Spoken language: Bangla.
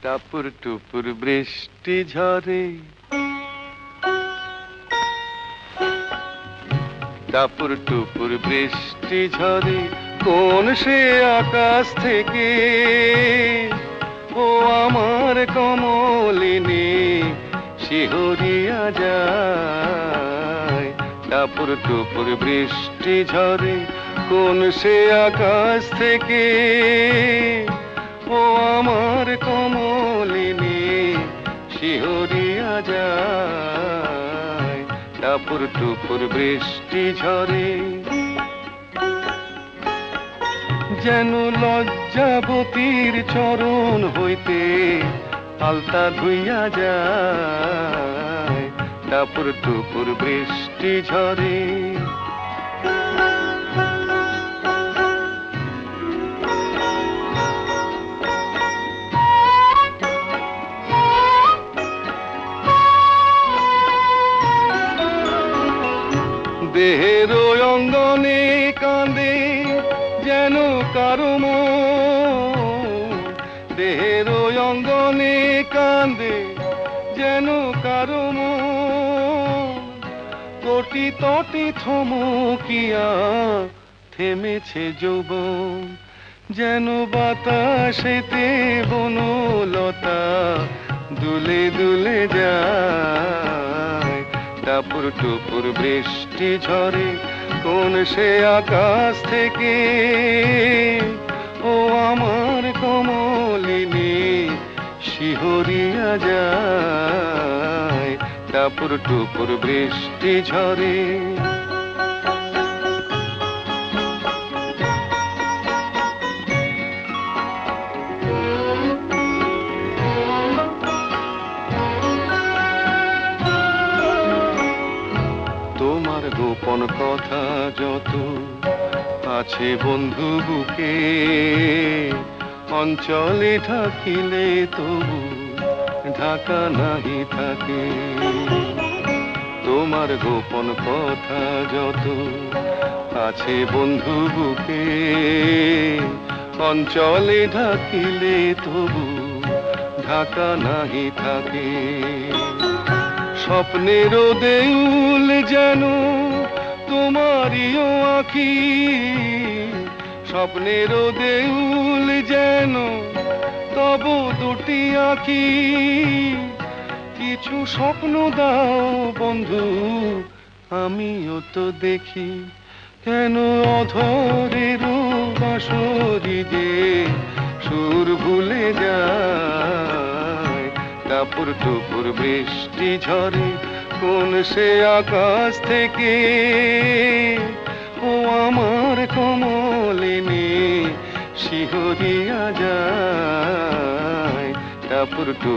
টাপুর টুপুর বৃষ্টি ঝরে, টাপুর টুপুর বৃষ্টি ঝরে, কোন সে আকাশ থেকে ও আমার কমলিনী শিহরিয়া যায়। টাপুর টুপুর বৃষ্টি ঝরে, কোন সে আকাশ থেকে ও আমার কমলিনী শিহরিয়া যায়। টাপুর টুপুর বৃষ্টি ঝরে, যেন লজ্জাবতীর চরণ হইতে আলতা ধুইয়া যায়। টাপুর টুপুর বৃষ্টি ঝরে, দেহের অঙ্গনে কাঁদে যেন কারো মন, দেহের অঙ্গনে কাঁদে যেন কারো মন। তটি তটি থমকিয়া থেমেছে যৌবন, যেন বাতাসেতে বনলতা দুলে দুলে যায়। টাপুর টুপুর বৃষ্টি ঝরে, কোন সে আকাশ থেকে ও আমার কমলিনী শিহরিয়া যায়। টাপুর টুপুর বৃষ্টি ঝরে, তোমার গোপন কথা যত আছে বন্ধু বুকে, অঞ্চলে ঢাকিলে তবু ঢাকা নাহি থাকে। তোমার গোপন কথা যত আছে বন্ধু বুকে, অঞ্চলে ঢাকিলে তবু ঢাকা নাহি থাকে। স্বপ্নেরও দেউল যেন তোমারিও আঁখি, স্বপ্নেরও দেউল যেন তব দুটি আঁখি। কিছু স্বপ্ন দাও বন্ধু, আমিও তো দেখি, কেন অধরের বাঁশরি যে সুর ভুলে যায়। টাপুর টুপুর বৃষ্টি ঝরে, কোন সে আকাশ থেকে ও আমার কমলিনী শিহরিয়া যায়। টাপুর টুপুর